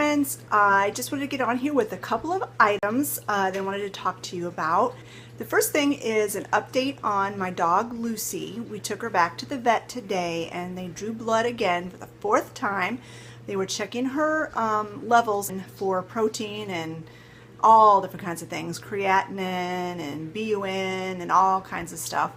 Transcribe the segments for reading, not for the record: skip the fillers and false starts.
friends, I just wanted to get on here with a couple of items that I wanted to talk to you about. The first thing is an update on my dog Lucy. We took her back to the vet today and they drew blood again for the fourth time. They were checking her levels for protein and all different kinds of things, creatinine and BUN and all kinds of stuff.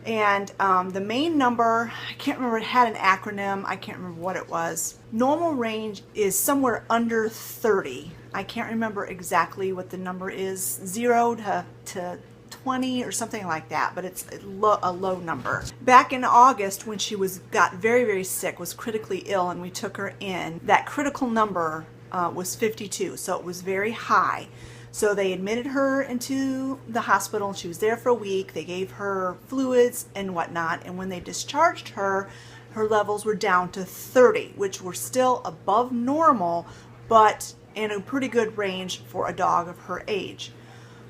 And the main number, I can't remember, it had an acronym, I can't remember what it was. Normal range is somewhere under 30. I can't remember exactly what the number is, 0 to 20 or something like that, but it's a low number. Back in August when she got very sick, was critically ill, and we took her in, that critical number was 52, so it was very high. So they admitted her into the hospital and she was there for a week. They gave her fluids and whatnot, and when they discharged her, her levels were down to 30, which were still above normal, but in a pretty good range for a dog of her age.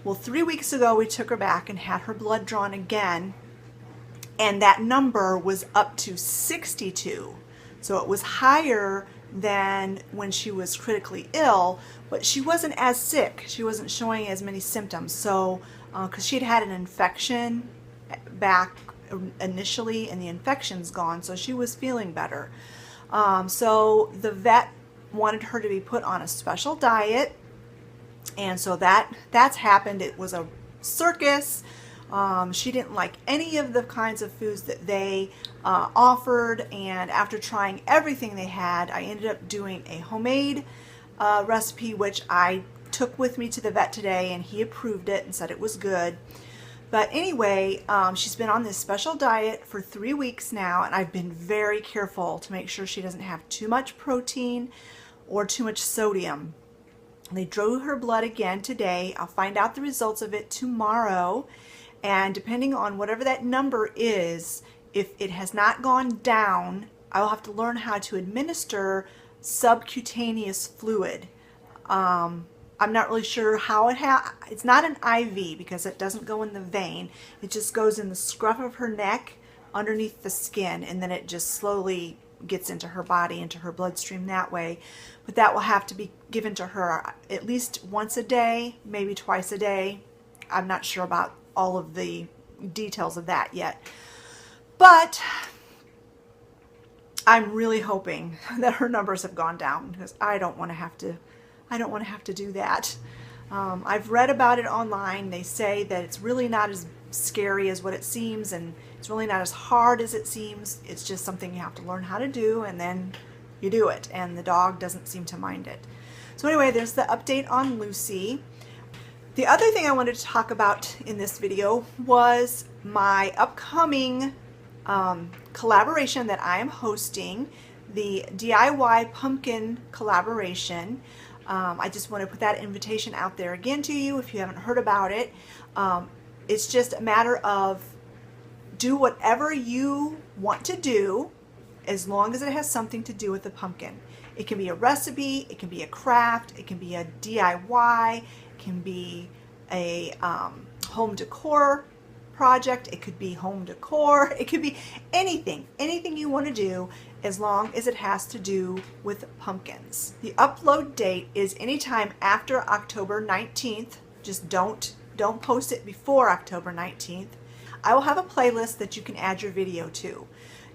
Well, 3 weeks ago we took her back and had her blood drawn again, and that number was up to 62. So it was higher than when she was critically ill, but she wasn't as sick. She wasn't showing as many symptoms. So, because she'd had an infection back initially and the infection's gone, so she was feeling better. So the vet wanted her to be put on a special diet, and so that's happened. It was a circus. She didn't like any of the kinds of foods that they offered, and after trying everything they had, I ended up doing a homemade recipe, which I took with me to the vet today, and he approved it and said it was good. But anyway, she's been on this special diet for 3 weeks now, and I've been very careful to make sure she doesn't have too much protein or too much sodium. They drew her blood again today. I'll find out the results of it tomorrow. And depending on whatever that number is, if it has not gone down, I'll have to learn how to administer subcutaneous fluid. I'm not really sure how it's not an IV because it doesn't go in the vein. It just goes in the scruff of her neck underneath the skin, and then it just slowly gets into her body, into her bloodstream that way. But that will have to be given to her at least once a day, maybe twice a day. I'm not sure about all of the details of that yet, but I'm really hoping that her numbers have gone down, because I don't want to have to do that. I've read about it online. They say that it's really not as scary as what it seems, and it's really not as hard as it seems. It's just something you have to learn how to do, and then you do it, and the dog doesn't seem to mind it. So anyway, there's the update on Lucy. The other thing I wanted to talk about in this video was my upcoming collaboration that I am hosting, the DIY pumpkin collaboration. I just want to put that invitation out there again to you if you haven't heard about it. It's just a matter of do whatever you want to do, as long as it has something to do with the pumpkin. It can be a recipe, it can be a craft, it can be a DIY, can be a home decor project, it could be home decor, it could be anything you want to do, as long as it has to do with pumpkins. The upload date is anytime after October 19th. Just don't post it before October 19th. I will have a playlist that you can add your video to.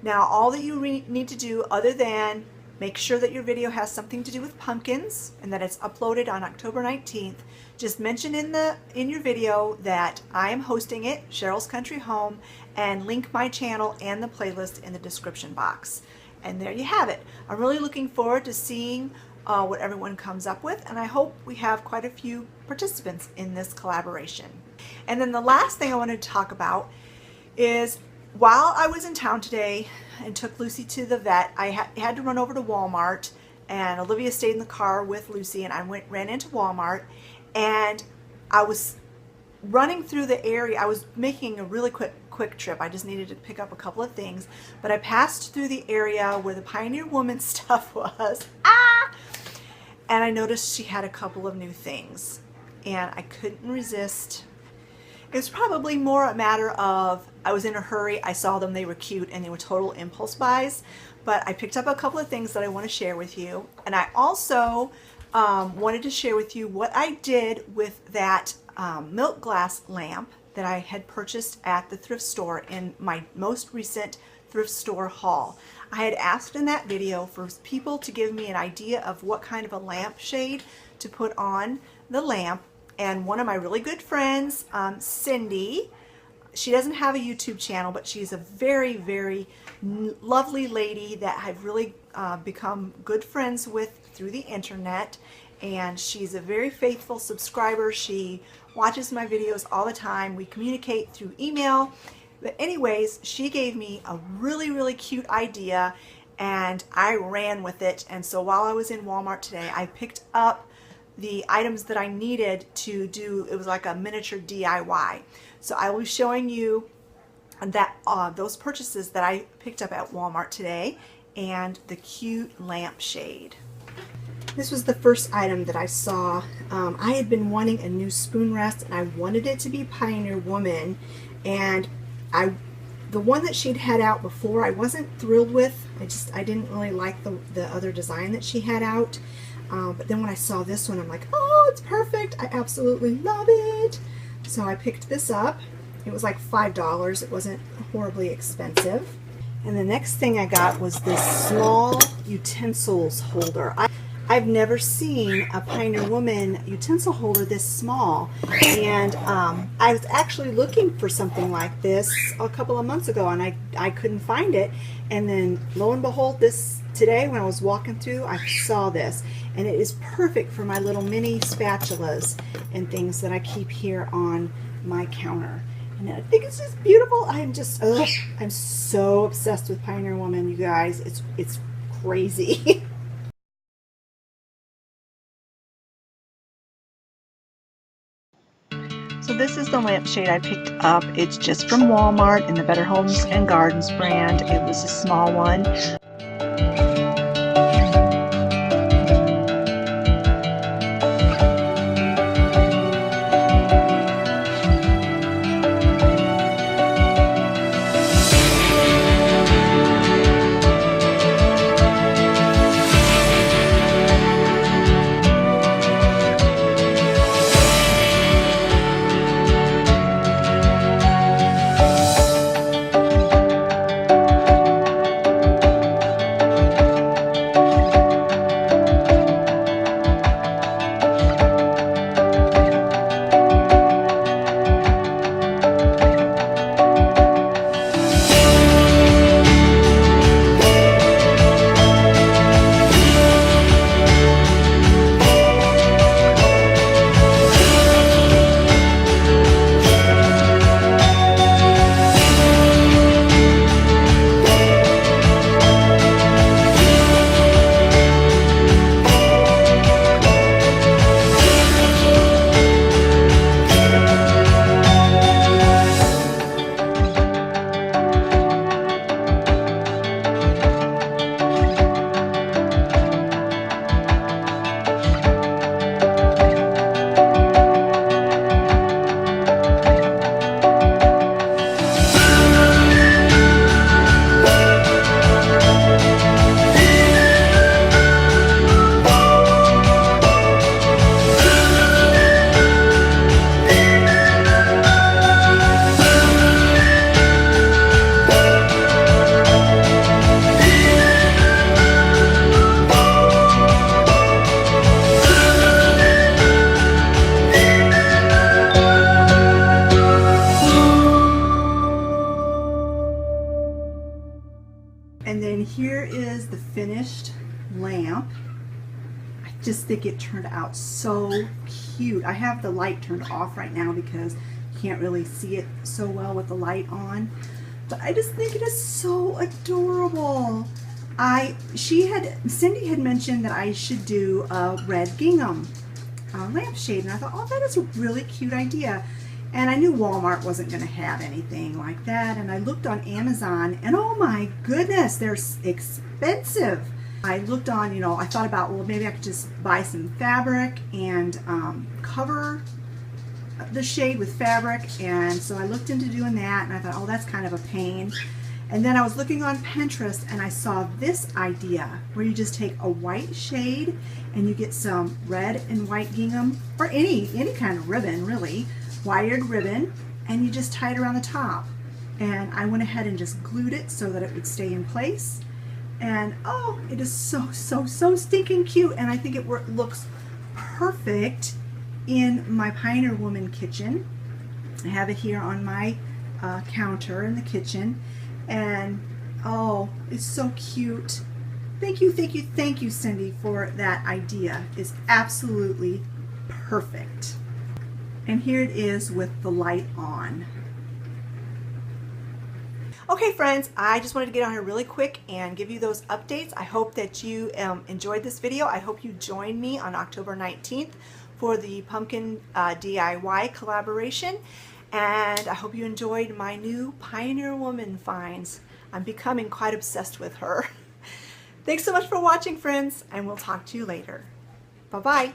Now, all that you need to do, other than make sure that your video has something to do with pumpkins and that it's uploaded on October 19th. Just mention in your video that I am hosting it, Cheryl's Country Home, and link my channel and the playlist in the description box. And there you have it. I'm really looking forward to seeing what everyone comes up with, and I hope we have quite a few participants in this collaboration. And then the last thing I wanted to talk about is, while I was in town today and took Lucy to the vet, I had to run over to Walmart, and Olivia stayed in the car with Lucy, and I ran into Walmart, and I was running through the area. I was making a really quick trip. I just needed to pick up a couple of things, but I passed through the area where the Pioneer Woman stuff was. And I noticed she had a couple of new things, and I couldn't resist. It was probably more a matter of I was in a hurry, I saw them, they were cute, and they were total impulse buys. But I picked up a couple of things that I want to share with you. And I also Wanted to share with you what I did with that milk glass lamp that I had purchased at the thrift store in my most recent thrift store haul. I had asked in that video for people to give me an idea of what kind of a lampshade to put on the lamp, and one of my really good friends, Cindy, she doesn't have a YouTube channel, but she's a very, very lovely lady that I've really become good friends with through the internet, and she's a very faithful subscriber. She watches my videos all the time. We communicate through email. But anyways, she gave me a really, really cute idea, and I ran with it. And so while I was in Walmart today, I picked up the items that I needed to do. It was like a miniature DIY. So I will be showing you that those purchases that I picked up at Walmart today and the cute lampshade. This was the first item that I saw. I had been wanting a new spoon rest, and I wanted it to be Pioneer Woman, and the one that she'd had out before I wasn't thrilled with. I didn't really like the other design that she had out. But then when I saw this one, I'm like, oh, it's perfect. I absolutely love it. So I picked this up. It was like $5. It wasn't horribly expensive. And the next thing I got was this small utensils holder. I've never seen a Pioneer Woman utensil holder this small, and I was actually looking for something like this a couple of months ago, and I couldn't find it. And then lo and behold, this today when I was walking through, I saw this, and it is perfect for my little mini spatulas and things that I keep here on my counter. And I think it's just beautiful. I'm so obsessed with Pioneer Woman, you guys. It's crazy. So this is the lampshade I picked up. It's just from Walmart in the Better Homes and Gardens brand. It was a small one. And then here is the finished lamp. I just think it turned out so cute. I have the light turned off right now because you can't really see it so well with the light on. But I just think it is so adorable. Cindy had mentioned that I should do a red gingham lampshade, and I thought, oh, that is a really cute idea. And I knew Walmart wasn't going to have anything like that, and I looked on Amazon, and oh my goodness, they're expensive. I looked on, I thought about, well, maybe I could just buy some fabric and cover the shade with fabric, and so I looked into doing that, and I thought, oh, that's kind of a pain. And then I was looking on Pinterest and I saw this idea where you just take a white shade and you get some red and white gingham, or any kind of ribbon really, wired ribbon, and you just tie it around the top. And I went ahead and just glued it so that it would stay in place. And oh, it is so stinking cute, and I think it looks perfect in my Pioneer Woman kitchen. I have it here on my counter in the kitchen, and oh, it's so cute. Thank you, Cindy, for that idea. It's absolutely perfect. And here it is with the light on. Okay friends, I just wanted to get on here really quick and give you those updates. I hope that you enjoyed this video. I hope you join me on October 19th for the pumpkin DIY collaboration. And I hope you enjoyed my new Pioneer Woman finds. I'm becoming quite obsessed with her. Thanks so much for watching, friends, and we'll talk to you later. Bye-bye.